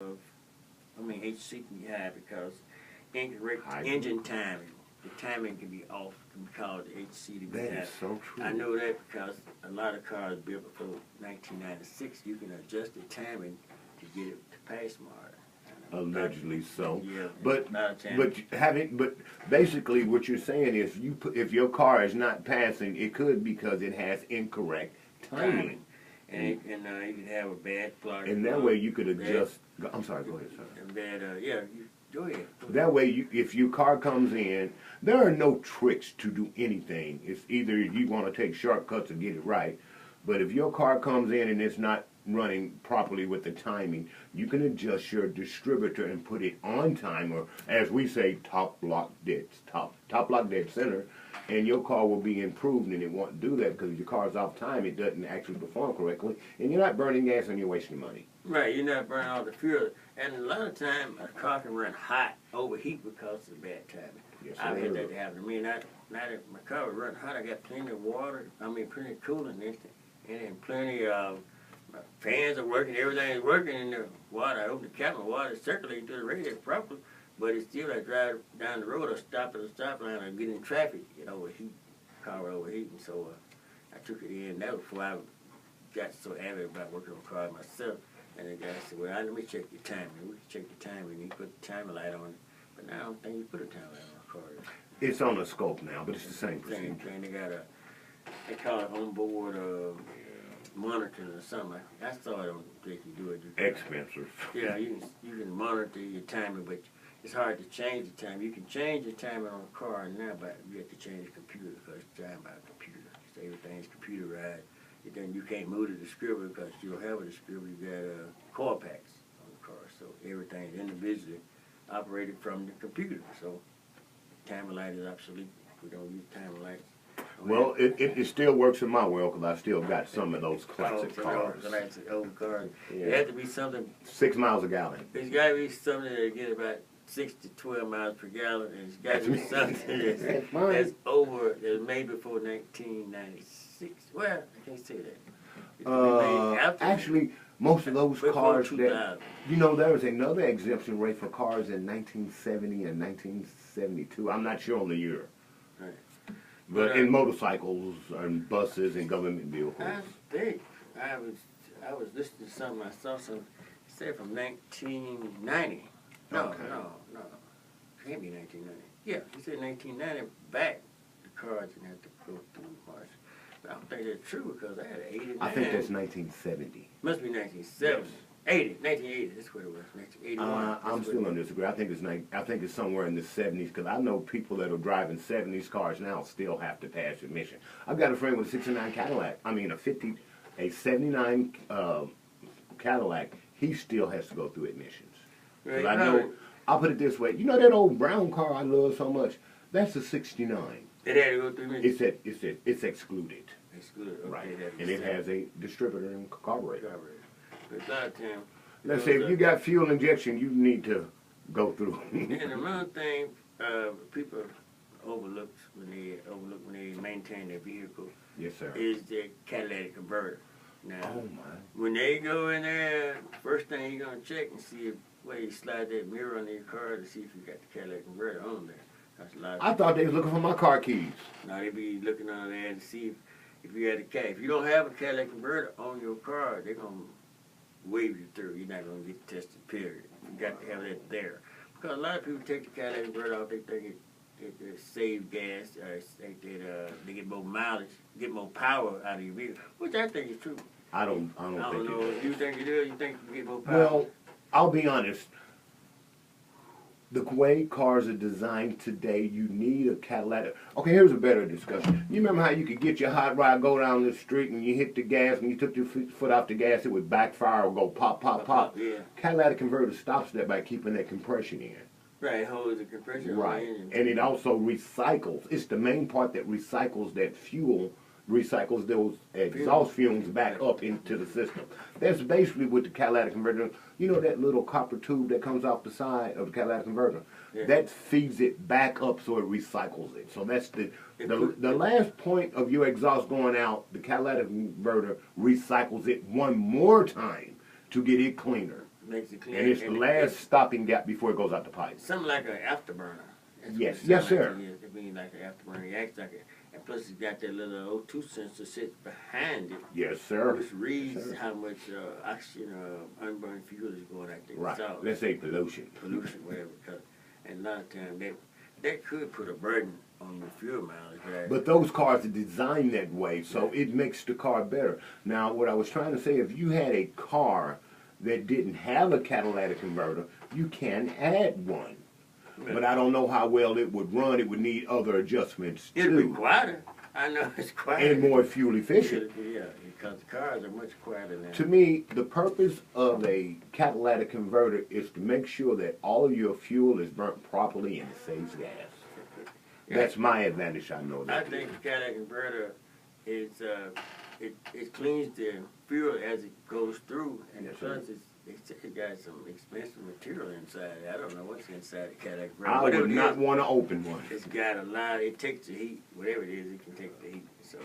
of, HCPI because incorrect High. engine timing. The timing can be off, can be called the HCPI. That is so true. I know that because a lot of cars built before 1996, you can adjust the timing to get it to pass smart. Allegedly so. Yeah, but basically what you're saying is if your car is not passing, it could because it has incorrect timing. And you can have a bad plug. And that way you could adjust. I'm sorry, go ahead, sir. And go ahead. That way, if your car comes in, there are no tricks to do anything. It's either you want to take shortcuts or get it right. But if your car comes in and it's not running properly with the timing, you can adjust your distributor and put it on time, or as we say, top lock dead center, and your car will be improved. And it won't do that because if your car's off time, it doesn't actually perform correctly, and you're not burning gas and you're wasting money. Right, you're not burning all the fuel, and a lot of time a car can run hot, overheat because of bad timing. Yes, I've had that happen to me. Not that my car was running hot. I got plenty of water. Plenty of coolant in it, and then plenty of fans are working. Everything is working in the water. I open the cap, and water is circulating through the radiator properly. But it's still, I drive down the road or stop at a stoplight or get in traffic, it overheat. Car was overheating, so I took it in. That was before I got so avid about working on cars myself. And the guy said, well, let me check your timing. We can check the timing, and he put the timer light on it. But now I don't think you put a timer light on a car. It's on a scope now, but it's the same procedure. They got they call it onboard monitoring or something. I saw it on the you do it. Expensive. Yeah, you can monitor your timing, but it's hard to change the time. You can change the timing on a car now, but you have to change the computer because it's timed by a computer. So everything's computerized. Then you can't move the distributor because you don't have a distributor. You got coil packs on the car, so everything is individually operated from the computer. So timer light is obsolete. We don't use timer lights. Well, it still works in my world because I still got some of those classic cars. Classic old cars. Yeah. It has to be something. 6 miles a gallon. It's got to be something that get about 6 to 12 miles per gallon, and it's got to be something that's over, that's made before 1996. Well, I can't say that. Actually, most of those cars that, there was another exemption rate for cars in 1970 and 1972. I'm not sure on the year. Right. But in motorcycles and buses and government vehicles. I think I was listening to something I saw some said from 1990. No, can't be 1990. Yeah, he said 1990 back the cars didn't have to go through March. But I don't think that's true because I had 89. I think that's 1970. Must be 1970. Yes. 1980, that's what it was, 1981. I'm still going to disagree. I think it's somewhere in the 70s because I know people that are driving 70s cars now still have to pass admission. I've got a friend with a 69 Cadillac. A 79 Cadillac. He still has to go through admissions. Right. I know. I'll put it this way. You know that old brown car I love so much? That's a 69. It had to go through admissions. It's excluded. Excluded. Okay, right. And it has a distributor and carburetor. But a lot of time, let's say if you got fuel injection, you need to go through. And another thing people overlook when they maintain their vehicle. Yes, sir. Is the catalytic converter. Now, oh my! When they go in there, first thing you're gonna check and see where you slide that mirror on your car to see if you got the catalytic converter on there. That's a lot of I thought they was looking for my car keys. Now they be looking on there to see if you had a cat. If you don't have a catalytic converter on your car, they're gonna wave you through. You're not going to get tested, period. You got to have that there. Because a lot of people take the catalytic converter off, they think it saves gas, they get more mileage, get more power out of your vehicle, which I think is true. I don't think know. it does. You think it does? You think you get more power? Well, I'll be honest. The way cars are designed today, you need a catalytic. Okay, here's a better discussion. You remember how you could get your hot rod, go down the street, and you hit the gas, and you took your foot off the gas, it would backfire or go pop, pop, pop. Yeah. Catalytic converter stops that by keeping that compression in. Right, it holds the compression. Right, and it also recycles. It's the main part that recycles that fuel, recycles those exhaust fumes back up into the system. That's basically what the catalytic converter, you know that little copper tube that comes off the side of the catalytic converter? Yeah. That feeds it back up so it recycles it. So that's the last point of your exhaust going out, the catalytic converter recycles it one more time to get it cleaner. makes it clean. And it's the last stopping gap before it goes out the pipe. Something like an afterburner. That's what Yes, it yes, sound like sir. to me. It means like an afterburner. It acts like a, and plus it's got that little O2 sensor sits behind it, Yes, sir. which reads Yes, sir. how much oxygen or unburned fuel is going out there. Right. So, Let's say pollution. pollution, whatever. And a lot of times that could put a burden on your fuel mileage. Right? But those cars are designed that way, so it makes the car better. Now, what I was trying to say, if you had a car that didn't have a catalytic converter, you can add one. But I don't know how well it would run. It would need other adjustments It'd be too, quieter. I know it's quieter. and more fuel efficient. Yeah, because the cars are much quieter now. To me, the purpose of a catalytic converter is to make sure that all of your fuel is burnt properly and it saves gas. That's my advantage. I know I that. think the catalytic converter is it cleans the fuel as it goes through, and Yes, sir. plus it got some expensive material inside. I don't know what's inside the catalytic converter. I Whatever would it not is, want to open one. it's got a lot. It takes the heat. Whatever it is, it can take the heat. So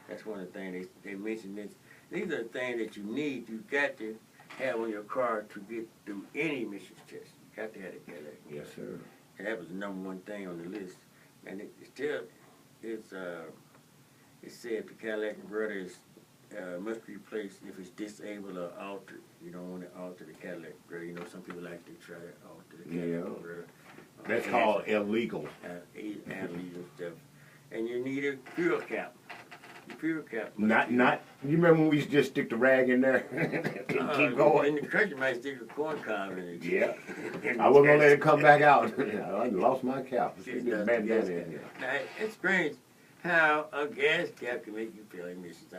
that's one of the things they mentioned. This. These are the things that you need. You got to have on your car to get through any emissions test. You got to have the catalytic. Yes, sir. And that was the number one thing on the list. And it still is, it said the catalytic converter is, must be replaced if it's disabled or altered. You don't want to alter the catalytic converter. You know, some people like to try to alter the catalytic Yeah. converter. That's called illegal. Illegal stuff. And you need a fuel cap. The fuel cap. Not. You remember when we used to just stick the rag in there and keep going? And the country might stick a corn cob in it. Yeah. I wasn't gonna let it come back out. I lost my cap. Stick this bandana in here. Now, it's strange how a gas cap can make you feel emissions.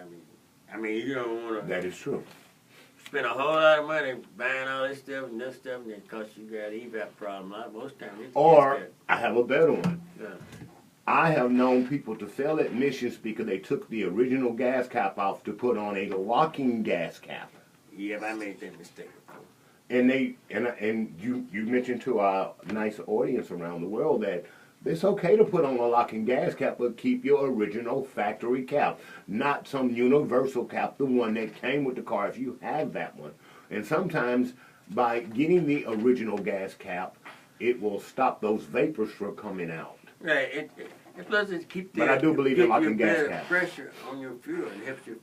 I mean, you don't want to That is true. spend a whole lot of money buying all this stuff and this stuff, and it costs you got an evap problem. Most times it's a Or gas I have a better one. cap. I have known people to fail at missions because they took the original gas cap off to put on a locking gas cap. Yeah, I made that mistake before. And you mentioned to our nice audience around the world that it's okay to put on a locking gas cap, but keep your original factory cap, not some universal cap, the one that came with the car if you have that one. And sometimes by getting the original gas cap, it will stop those vapors from coming out. Right, and plus it keeps But I do believe in locking gas better cap. pressure on your fuel and helps your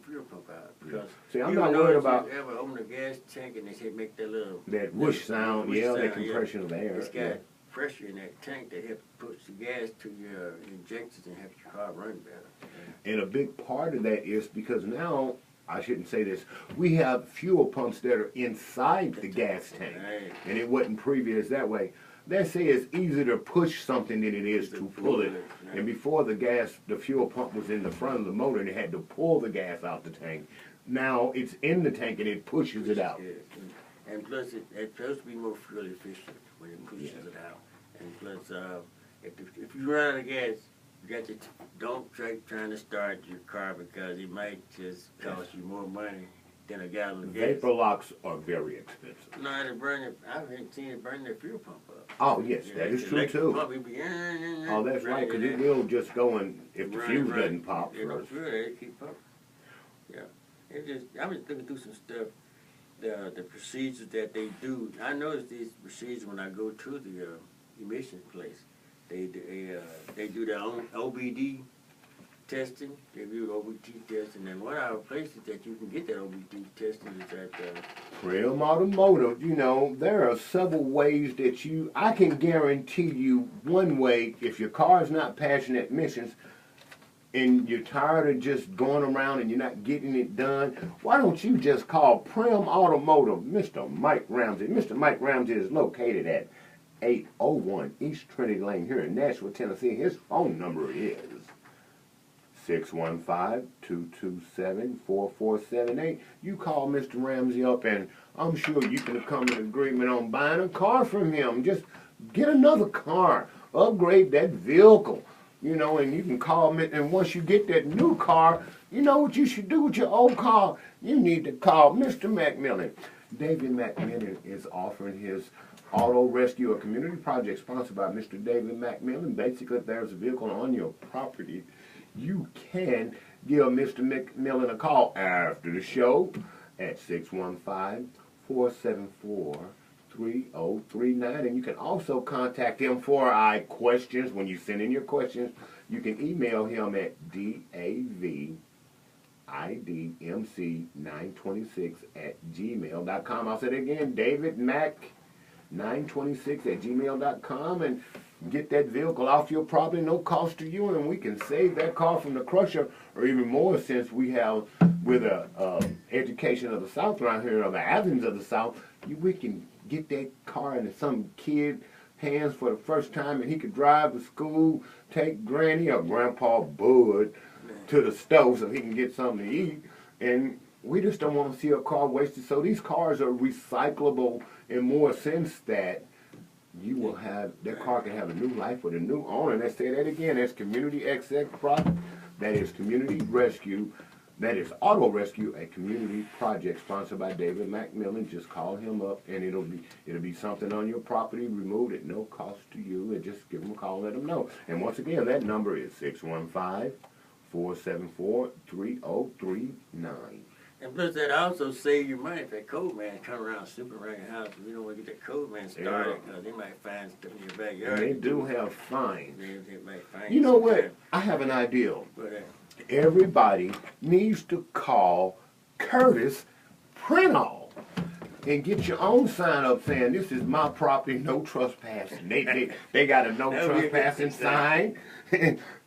fuel pump out. Because See, I'm you not know worried if about you ever open a gas tank and they say make that little that whoosh sound, whoosh yeah, sound, that compression of air. It's got Yeah. pressure in that tank that helps push the gas to your injectors and helps your car run better. And a big part of that is because now, I shouldn't say this, we have fuel pumps that are inside the gas tank. Right. And it wasn't previous that way. They say it's easier to push something than it is to pull it. Right. And before the fuel pump was in the front of the motor and it had to pull the gas out the tank. Now it's in the tank and it pushes it out. Yeah. And plus it's supposed to be more fuel efficient when it pushes Yeah. it out. And plus, if you run out of gas, you got to don't try trying to start your car because it might just cost you more money than a gallon of gas. Vapor locks are very expensive. No, I haven't seen it burn their fuel pump up. Oh, yes, Yeah, that is the true electric too. Pump, it be, Oh, that's right, because it will just go and if the fuse doesn't pop You know, first. fuel, it keep up. Yeah, I was looking through some stuff, the procedures that they do. I noticed these procedures when I go to the emission place. They do their own OBD testing. They do OBD testing, and one of our places that you can get that OBD testing is at Prim Automotive, you know, there are several ways that I can guarantee you one way, if your car's not passing admissions and you're tired of just going around and you're not getting it done, why don't you just call Prim Automotive, Mr. Mike Ramsey. Mr. Mike Ramsey is located at 801 East Trinity Lane here in Nashville, Tennessee. His phone number is 615-227-4478. You call Mr. Ramsey up and I'm sure you can come to an agreement on buying a car from him. Just get another car. Upgrade that vehicle. You know, and you can call him, and once you get that new car, you know what you should do with your old car? You need to call Mr. McMillan. David McMillan is offering his Auto Rescue, a community project sponsored by Mr. David McMillan. Basically, if there's a vehicle on your property, you can give Mr. McMillan a call after the show at 474-3039. And you can also contact him for our questions. When you send in your questions, you can email him at davidmc926@gmail.com. I'll say it again, davidmac926@gmail.com, and get that vehicle off your property, no cost to you, and we can save that car from the crusher, or even more, since we have, with a education of the South around here, or the Athens of the South, we can get that car into some kid hands for the first time, and he could drive to school, take Granny or Grandpa Bud to the stove so he can get something to eat, and we just don't want to see a car wasted. So these cars are recyclable in more sense that you will have, that car can have a new life with a new owner. And let's say that again, that's Community XX product, that is Community Rescue, that is Auto Rescue, a community project sponsored by David McMillan. Just call him up, and it'll be something on your property removed at no cost to you, and just give him a call and let him know. And once again, that number is 615-474-3039. And plus, that also save you money if that code man come around super around your house. You don't want to get that code man started, because they might find stuff in your backyard. And they do have fines. They might find You know what? sometime. I have an idea. But, Everybody needs to call Curtis Printall and get your own sign up saying, "This is my property, no trespassing." They got a no trespassing sign.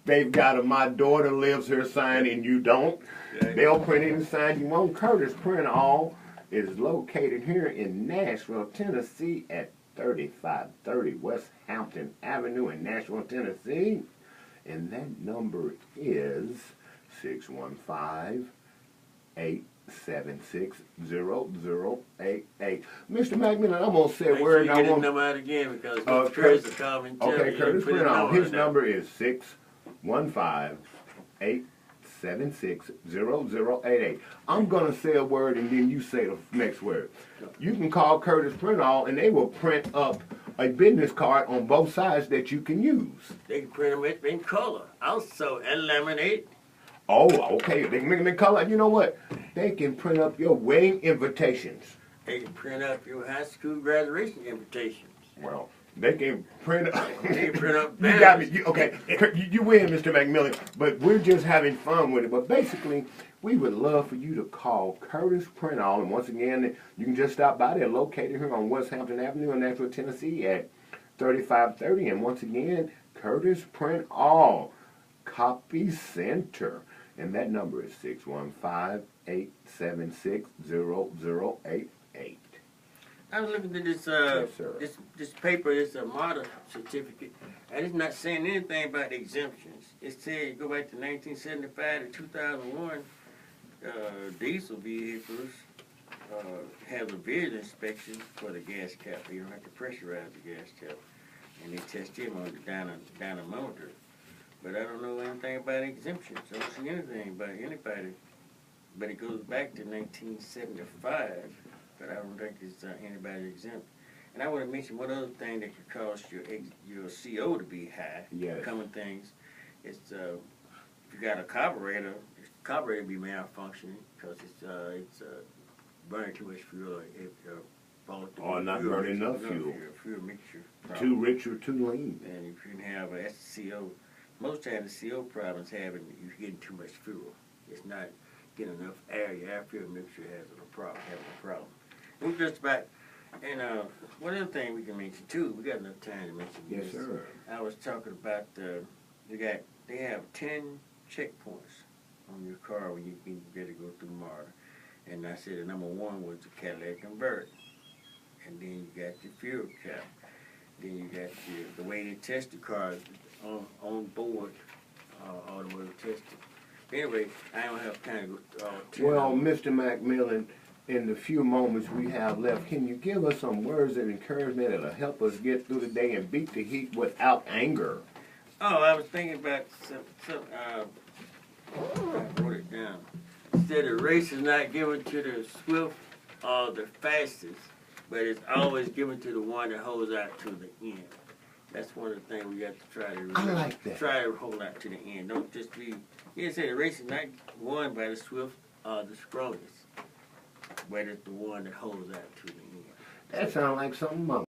They've got a "My daughter lives here" sign, and you don't. They'll print any sign you want. Curtis Printall is located here in Nashville, Tennessee at 3530 West Hampton Avenue in Nashville, Tennessee. And that number is 615-876-0088. Mr. McMillan, I'm going to say a word. Make sure you get his number out again, because Curtis will call me and tell Okay, me. Curtis Printall. His number is 615-876-0088. I'm going to say a word, and then you say the next word. You can call Curtis Printall, and they will print up a business card on both sides that you can use. They can print them in color. Also, and laminate. Oh, okay. They can make them in color. You know what? They can print up your wedding invitations. They can print up your high school graduation invitations. Well, they can print up. They can print up You got me. Okay, you win, Mr. McMillan. But we're just having fun with it. But basically, we would love for you to call Curtis Printall. And once again, you can just stop by. They're located here on West Hampton Avenue in Nashville, Tennessee at 3530. And once again, Curtis Printall, Copy Center. And that number is 615-876-0088. I was looking at this Yes, sir. this paper. It's a model certificate, and it's not saying anything about the exemptions. It says go back to 1975 to 2001. Diesel vehicles have a visual inspection for the gas cap. You don't have to pressurize the gas cap, and they test them on the dynamometer. But I don't know anything about exemptions. I don't see anything about anybody. But it goes back to 1975. But I don't think it's anybody exempt. And I want to mention one other thing that could cause your CO to be high. Yes. Common things. It's if you got a carburetor, the carburetor be malfunctioning because it's burning too much fuel. Or not burning enough fuel. Fuel mixture. Too rich or too lean. And if you can have a CO, most times the CO problems you're getting too much fuel. It's not getting enough air. Your air fuel mixture having a problem. We're just about, and one other thing we can mention too. We got enough time to mention Yes, this. sir. I was talking about they have 10 checkpoints on your car when you can get to go through MARTA. And I said the number one was the Cadillac Converter. And then you got your fuel cap. Then you got the way they test the cars on board, automotive testing. Anyway, I don't have time to go through all 10. Well, Mr. McMillan, in the few moments we have left, can you give us some words of encouragement that'll help us get through the day and beat the heat without anger? Oh, I was thinking about I wrote it down. It said the race is not given to the swift or the fastest, but it's always given to the one that holds out to the end. That's one of the things we have to try to remember. I like that. Try to hold out to the end. Don't just be. He said the race is not won by the swift or the strongest, but it's the one that holds that to the end. That sounds like something Mama